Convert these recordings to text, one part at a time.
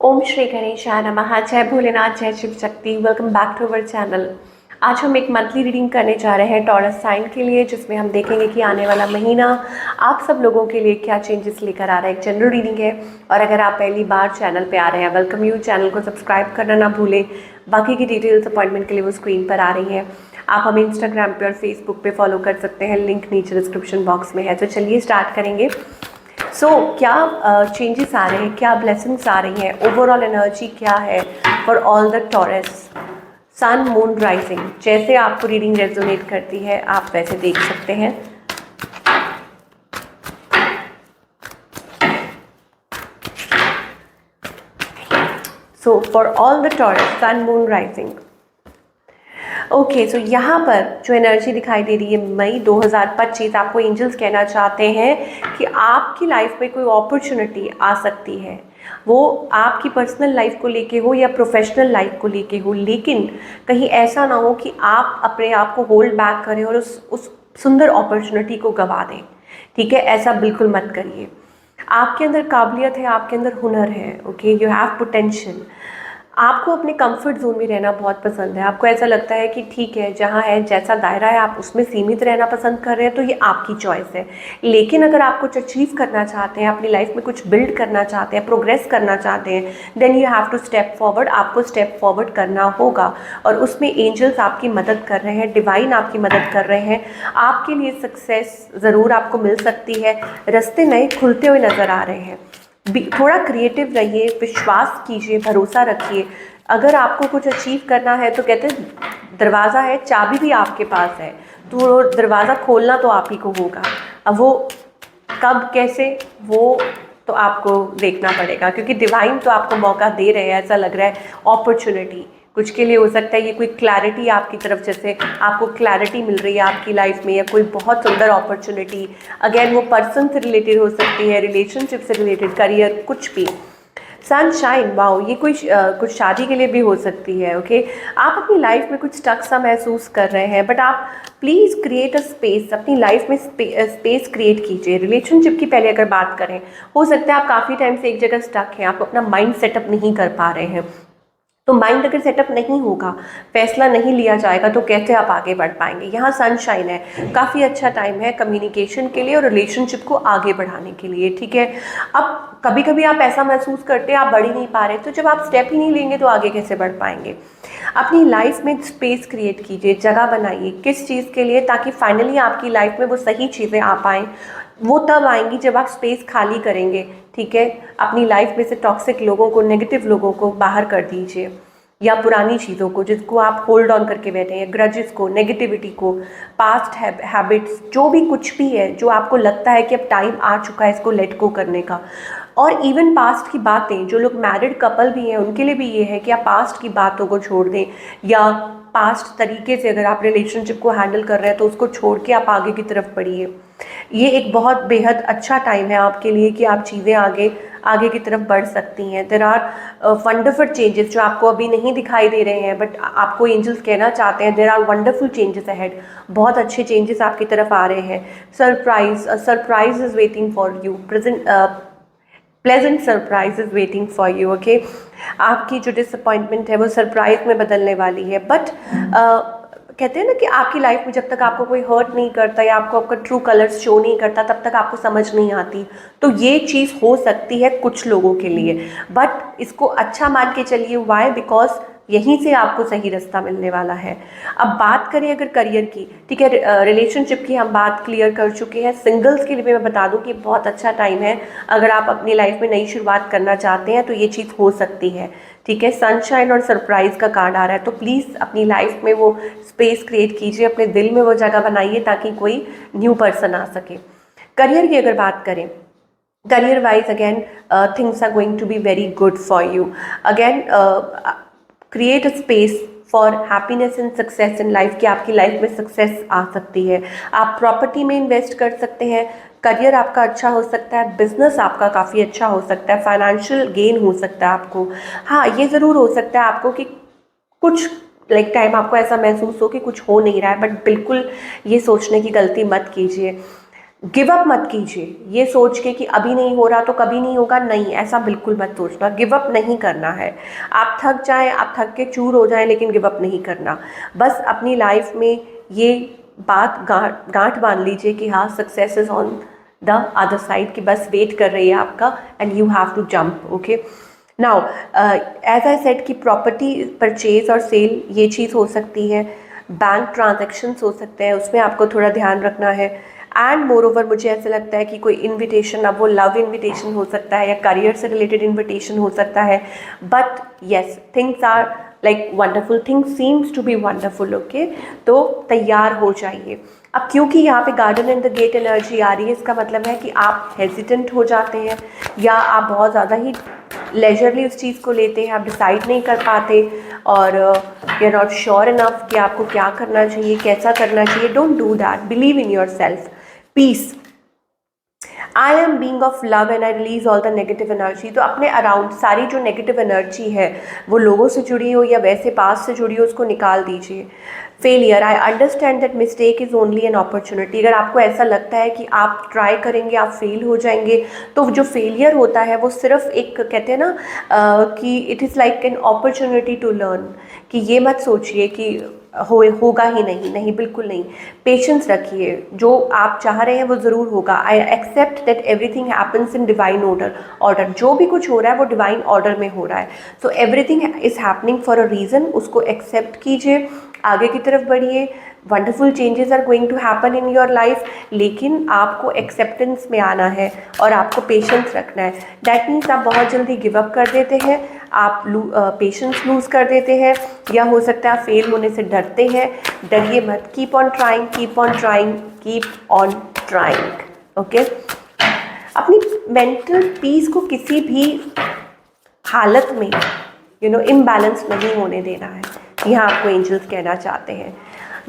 ओम श्री गणेशाय नमः। जय भोलेनाथ, जय Shiv Shakti. Welcome back to our channel. आज हम एक मंथली रीडिंग करने जा रहे हैं टॉरस साइन के लिए, जिसमें हम देखेंगे कि आने वाला महीना आप सब लोगों के लिए क्या चेंजेस लेकर आ रहा है। एक जनरल रीडिंग है और अगर आप पहली बार चैनल पे आ रहे हैं, वेलकम यू। चैनल को सब्सक्राइब करना ना भूलें। बाकी की डिटेल्स अपॉइंटमेंट के लिए वो स्क्रीन पर आ रही हैं। आप हमें इंस्टाग्राम पे और फेसबुक पे फॉलो कर सकते हैं, लिंक नीचे डिस्क्रिप्शन बॉक्स में है। तो चलिए स्टार्ट करेंगे। क्या चेंजेस आ रहे हैं, क्या ब्लेसिंग्स आ रही हैं, ओवरऑल एनर्जी क्या है for all the Taurus sun moon rising. जैसे आपको रीडिंग रेजोनेट करती है आप वैसे देख सकते हैं। So for all the Taurus sun moon rising. Okay, so यहाँ पर जो एनर्जी दिखाई दे रही है मई 2025, आपको एंजल्स कहना चाहते हैं कि आपकी लाइफ में कोई अपॉर्चुनिटी आ सकती है। वो आपकी पर्सनल लाइफ को लेके हो या प्रोफेशनल लाइफ को लेके हो, लेकिन कहीं ऐसा ना हो कि आप अपने आप को होल्ड बैक करें और उस सुंदर अपॉर्चुनिटी को गंवा दें। ठीक है, ऐसा बिल्कुल मत करिए। आपके अंदर काबिलियत है, आपके अंदर हुनर है। Okay, you have potential. आपको अपने कंफर्ट जोन में रहना बहुत पसंद है। आपको ऐसा लगता है कि ठीक है, जहाँ है जैसा दायरा है आप उसमें सीमित रहना पसंद कर रहे हैं, तो ये आपकी चॉइस है। लेकिन अगर आप कुछ अचीव करना चाहते हैं, अपनी लाइफ में कुछ बिल्ड करना चाहते हैं, प्रोग्रेस करना चाहते हैं, then you have to step forward. आपको स्टेप फॉरवर्ड करना होगा और उसमें एंजल्स आपकी मदद कर रहे हैं, डिवाइन आपकी मदद कर रहे हैं। आपके लिए सक्सेस ज़रूर आपको मिल सकती है। रास्ते नए खुलते हुए नज़र आ रहे हैं। थोड़ा क्रिएटिव रहिए, विश्वास कीजिए, भरोसा रखिए। अगर आपको कुछ अचीव करना है तो कहते हैं दरवाज़ा है, चाबी भी आपके पास है, तो वो दरवाज़ा खोलना तो आप ही को होगा। अब वो कब कैसे, वो तो आपको देखना पड़ेगा, क्योंकि डिवाइन तो आपको मौका दे रहे हैं। ऐसा लग रहा है अपॉर्चुनिटी कुछ के लिए हो सकता है, ये कोई क्लैरिटी आपकी तरफ, जैसे आपको क्लैरिटी मिल रही है आपकी लाइफ में, या कोई बहुत सुंदर अपॉर्चुनिटी। अगेन वो पर्सन से रिलेटेड हो सकती है, रिलेशनशिप से रिलेटेड, करियर, कुछ भी। सनशाइन, वाओ, ये कोई कुछ शादी के लिए भी हो सकती है। ओके, आप अपनी लाइफ में कुछ स्टक सा महसूस कर रहे हैं, बट आप प्लीज़ क्रिएट अ स्पेस। अपनी लाइफ में स्पेस क्रिएट कीजिए। रिलेशनशिप की पहले अगर बात करें, हो सकता है आप काफ़ी टाइम से एक जगह स्टक हैं, आप अपना माइंड सेटअप नहीं कर पा रहे हैं। तो माइंड अगर सेटअप नहीं होगा, फैसला नहीं लिया जाएगा, तो कैसे आप आगे बढ़ पाएंगे। यहाँ सनशाइन है, काफ़ी अच्छा टाइम है कम्युनिकेशन के लिए और रिलेशनशिप को आगे बढ़ाने के लिए। ठीक है, अब कभी कभी आप ऐसा महसूस करते हैं आप बढ़ ही नहीं पा रहे, तो जब आप स्टेप ही नहीं लेंगे तो आगे कैसे बढ़ पाएंगे। अपनी लाइफ में स्पेस क्रिएट कीजिए, जगह बनाइए। किस चीज़ के लिए? ताकि फाइनली आपकी लाइफ में वो सही चीज़ें आ पाएँ। वो तब आएंगी जब आप स्पेस खाली करेंगे। ठीक है, अपनी लाइफ में से टॉक्सिक लोगों को, नेगेटिव लोगों को बाहर कर दीजिए, या पुरानी चीज़ों को जिसको आप होल्ड ऑन करके बैठे हैं, ग्रजेस को, नेगेटिविटी को, पास्ट हैबिट्स, जो भी कुछ भी है जो आपको लगता है कि अब टाइम आ चुका है इसको लेट गो करने का। और इवन पास्ट की बातें, जो लोग मैरिड कपल भी हैं उनके लिए भी ये है कि आप पास्ट की बातों को छोड़ दें, या पास्ट तरीके से अगर आप रिलेशनशिप को हैंडल कर रहे हैं तो उसको छोड़ के आप आगे की तरफ बढ़िए। ये एक बहुत बेहद अच्छा टाइम है आपके लिए कि आप चीज़ें आगे आगे की तरफ बढ़ सकती हैं। देयर आर वंडरफुल चेंजेस जो आपको अभी नहीं दिखाई दे रहे हैं, बट आपको एंजल्स कहना चाहते हैं there are wonderful changes ahead. बहुत अच्छे चेंजेस आपकी तरफ आ रहे हैं। Surprise is waiting for you, pleasant surprise is waiting for you. Okay, आपकी जो डिसअपॉइंटमेंट है वो सरप्राइज में बदलने वाली है। बट कहते हैं ना कि आपकी लाइफ में जब तक आपको कोई हर्ट नहीं करता या आपको आपका ट्रू कलर्स शो नहीं करता, तब तक आपको समझ नहीं आती। तो ये चीज़ हो सकती है कुछ लोगों के लिए, बट इसको अच्छा मान के चलिए। वाई? बिकॉज यहीं से आपको सही रास्ता मिलने वाला है। अब बात करें अगर करियर की, ठीक है, रिलेशनशिप की हम बात क्लियर कर चुके हैं। सिंगल्स के लिए मैं बता दूं कि बहुत अच्छा टाइम है। अगर आप अपनी लाइफ में नई शुरुआत करना चाहते हैं तो ये चीज़ हो सकती है। ठीक है, सनशाइन और सरप्राइज का कार्ड आ रहा है, तो प्लीज़ अपनी लाइफ में वो स्पेस क्रिएट कीजिए, अपने दिल में वो जगह बनाइए ताकि कोई न्यू पर्सन आ सके। करियर की अगर बात करें, career wise again things are going to be very good for you. Again create a space for happiness and success in life, कि आपकी लाइफ में सक्सेस आ सकती है। आप प्रॉपर्टी में इन्वेस्ट कर सकते हैं, करियर आपका अच्छा हो सकता है, बिजनेस आपका काफ़ी अच्छा हो सकता है, फाइनेंशियल गेन हो सकता है आपको। हाँ, ये ज़रूर हो सकता है आपको कि कुछ टाइम आपको ऐसा महसूस हो कि कुछ हो नहीं रहा है, बट बिल्कुल ये सोचने की गलती मत कीजिए। गिव अप मत कीजिए ये सोच के कि अभी नहीं हो रहा तो कभी नहीं होगा, नहीं, ऐसा बिल्कुल मत सोचना। गिव अप नहीं करना है। आप थक जाएं, आप थक के चूर हो जाएं, लेकिन गिव अप नहीं करना। बस अपनी लाइफ में ये बात गांठ बांध लीजिए कि हाँ, success is on the other side, कि बस वेट कर रही है आपका, and you have to jump. Okay, now as I said कि प्रॉपर्टी परचेज और सेल ये चीज़ हो सकती है, बैंक ट्रांजैक्शंस हो सकते हैं, उसमें आपको थोड़ा ध्यान रखना है। एंड मोर ओवर मुझे ऐसा लगता है कि कोई इनविटेशन, अब वो लव इनविटेशन हो सकता है या करियर से रिलेटेड इनविटेशन हो सकता है, but yes, things are like wonderful, things seems to be wonderful. Okay, तो तैयार हो जाइए। अब क्योंकि यहाँ पे garden and the gate energy आ रही है, इसका मतलब है कि आप हेजिटेंट हो जाते हैं या आप बहुत ज़्यादा ही लेजरली उस चीज़ को लेते हैं, आप डिसाइड नहीं कर पाते और you are not sure enough कि आपको क्या करना चाहिए, कैसा करना चाहिए। Don't do that, believe in yourself. Peace, I am being of love and I release all the negative energy. तो अपने अराउंड सारी जो नेगेटिव एनर्जी है, वो लोगों से जुड़ी हो या वैसे पास से जुड़ी हो, उसको निकाल दीजिए। Failure, I understand that mistake is only an opportunity. अगर आपको ऐसा लगता है कि आप ट्राई करेंगे आप फेल हो जाएंगे, तो जो फेलियर होता है वो सिर्फ एक, कहते हैं ना कि it is like an opportunity to learn, कि ये मत सोचिए कि होगा ही नहीं, नहीं, बिल्कुल नहीं। पेशेंस रखिए, जो आप चाह रहे हैं वो ज़रूर होगा। I accept that everything happens in divine order. जो भी कुछ हो रहा है वो डिवाइन ऑर्डर में हो रहा है। So everything is happening for a reason. उसको एक्सेप्ट कीजिए, आगे की तरफ बढ़िए। Wonderful changes are going to happen in your life, लेकिन आपको एक्सेप्टेंस में आना है और आपको पेशेंस रखना है। दैट मीन्स आप बहुत जल्दी गिव अप कर देते हैं, आप पेशेंस लूज़ कर देते हैं, या हो सकता है आप फेल होने से डरते हैं। डरिए मत, keep on trying, keep on trying, keep on trying. Okay, अपनी मेंटल पीस को किसी भी हालत में इम्बैलेंस नहीं होने देना है, यहाँ आपको एंजल्स कहना चाहते हैं।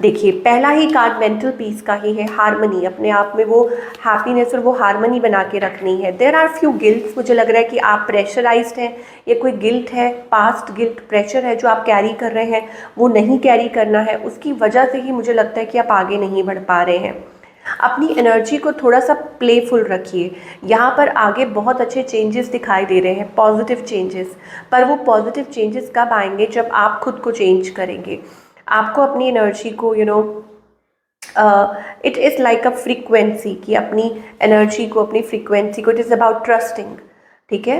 देखिए, पहला ही कार्ड मेंटल पीस का ही है, हार्मनी। अपने आप में वो हैप्पीनेस और वो हार्मनी बना के रखनी है। देयर आर फ्यू गिल्ट्स, मुझे लग रहा है कि आप प्रेशराइज्ड हैं, ये कोई गिल्ट है, पास्ट गिल्ट, प्रेशर है जो आप कैरी कर रहे हैं, वो नहीं कैरी करना है। उसकी वजह से ही मुझे लगता है कि आप आगे नहीं बढ़ पा रहे हैं। अपनी एनर्जी को थोड़ा सा प्लेफुल रखिए। यहाँ पर आगे बहुत अच्छे चेंजेस दिखाई दे रहे हैं, पॉजिटिव चेंजेस, पर वो पॉजिटिव चेंजेस कब आएंगे, जब आप खुद को चेंज करेंगे। आपको अपनी एनर्जी को it is like a frequency, कि अपनी एनर्जी को, अपनी फ्रीक्वेंसी को, इट इज़ अबाउट ट्रस्टिंग। ठीक है,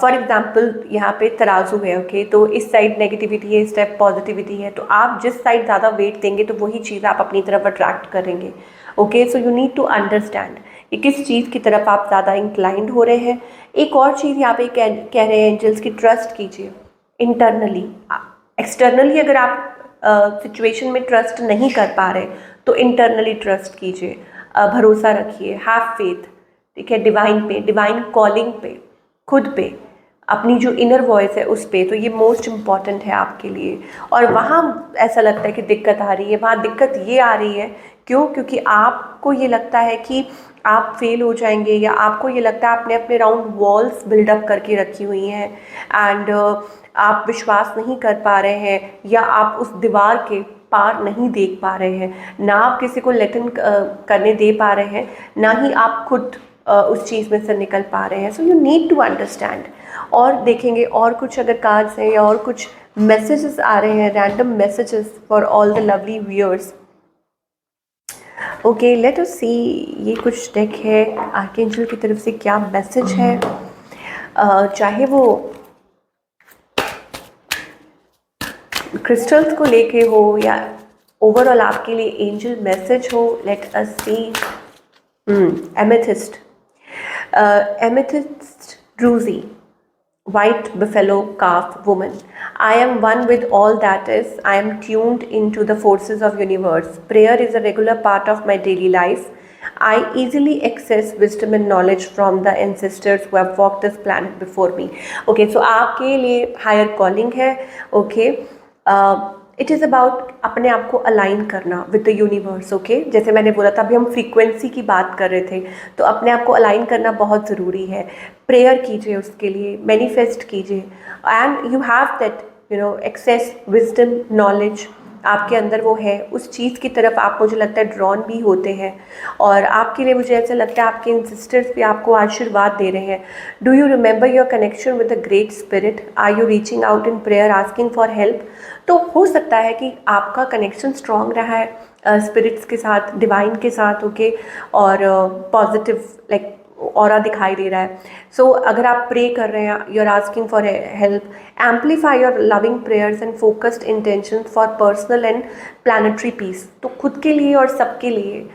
फॉर एग्जाम्पल यहाँ पे तराजू है। ओके, तो इस साइड नेगेटिविटी है, इस टाइप पॉजिटिविटी है, तो आप जिस साइड ज़्यादा वेट देंगे तो वही चीज़ आप अपनी तरफ अट्रैक्ट करेंगे। Okay, so you need to understand कि किस चीज़ की तरफ आप ज़्यादा इंक्लाइंड हो रहे हैं। एक और चीज़ यहाँ पे कह रहे हैं एंजल्स की, ट्रस्ट कीजिए इंटरनली। एक्सटर्नली अगर आप सिचुएशन में ट्रस्ट नहीं कर पा रहे तो इंटरनली ट्रस्ट कीजिए, भरोसा रखिए, हैव फेथ। ठीक है, डिवाइन पे, डिवाइन कॉलिंग पे, खुद पे, अपनी जो इनर वॉइस है उस पे। तो ये मोस्ट इम्पॉर्टेंट है आपके लिए। और वहाँ ऐसा लगता है कि दिक्कत आ रही है, वहाँ दिक्कत ये आ रही है, क्यों? क्योंकि आपको ये लगता है कि आप फेल हो जाएंगे, या आपको ये लगता है आपने अपने राउंड वॉल्स बिल्डअप करके रखी हुई हैं, एंड आप विश्वास नहीं कर पा रहे हैं, या आप उस दीवार के पार नहीं देख पा रहे हैं, ना आप किसी को लेटन करने दे पा रहे हैं, ना ही आप खुद उस चीज़ में से निकल पा रहे हैं। So you need to understand. और देखेंगे और कुछ अगर कार्ड्स हैं या और कुछ मैसेजेस आ रहे हैं, random messages for all the lovely viewers. Okay, let us see, ये कुछ डेक है, आर्कएंजल की तरफ से क्या मैसेज है, चाहे वो क्रिस्टल्स को लेके हो या ओवरऑल आपके लिए एंजल मैसेज हो। Let us see, amethyst, amethyst druzy, white buffalo calf woman. I am one with all that is. I am tuned into the forces of universe. Prayer is a regular part of my daily life. I easily access wisdom and knowledge from the ancestors who have walked this planet before me. Okay, so आपके लिए higher calling है. Okay, it is about अपने आप को align करना with the universe. Okay, जैसे मैंने बोला था, अभी हम फ्रीक्वेंसी की बात कर रहे थे, तो अपने आप को अलाइन करना बहुत ज़रूरी है। प्रेयर कीजिए उसके लिए, मैनिफेस्ट कीजिए, and you have that access wisdom knowledge आपके अंदर वो है, उस चीज़ की तरफ आप मुझे लगता है ड्रॉन भी होते हैं। और आपके लिए मुझे ऐसा लगता है आपके इंसिस्टर्स भी आपको आशीर्वाद दे रहे हैं। Do you remember your connection with the great spirit? Are you reaching out in prayer asking for help? तो हो सकता है कि आपका कनेक्शन स्ट्रॉन्ग रहा है स्पिरिट्स के साथ, डिवाइन के साथ, ओके, और पॉजिटिव लाइक ऑरा दिखाई दे रहा है। सो अगर आप प्रे कर रहे हैं, you are asking for help, amplify your loving prayers and focused intention for personal and planetary peace. तो खुद के लिए और सबके लिए,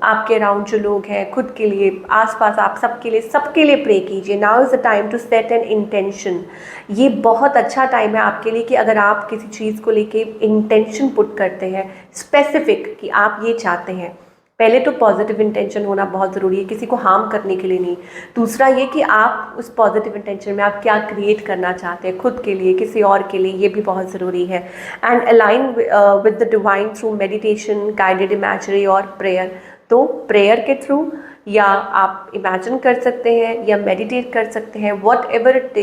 आपके अराउंड जो लोग हैं, खुद के लिए, आसपास आप सबके लिए प्रे कीजिए। Now is the time to set an intention. ये बहुत अच्छा टाइम है आपके लिए कि अगर आप किसी चीज़ को लेके इंटेंशन पुट करते हैं स्पेसिफिक कि आप ये चाहते हैं। पहले तो पॉजिटिव इंटेंशन होना बहुत ज़रूरी है, किसी को हार्म करने के लिए नहीं। दूसरा ये कि आप उस पॉजिटिव इंटेंशन में आप क्या क्रिएट करना चाहते हैं, खुद के लिए, किसी और के लिए, ये भी बहुत ज़रूरी है। And align with the divine through meditation, guided imagery और प्रेयर। तो प्रेयर के थ्रू या आप इमेजिन कर सकते हैं या मेडिटेट कर सकते हैं, whatever it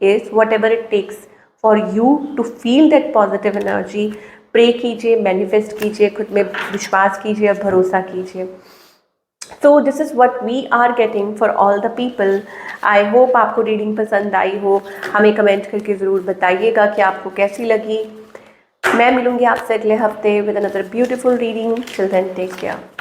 is, whatever it takes for you to feel that positive energy. Pray कीजिए, मैनिफेस्ट कीजिए, खुद में विश्वास कीजिए और भरोसा कीजिए। So this is what we are getting for all the people. I hope आपको रीडिंग पसंद आई हो। हमें कमेंट करके ज़रूर बताइएगा कि आपको कैसी लगी। मैं मिलूँगी आपसे अगले हफ्ते with another beautiful reading. Till then take care.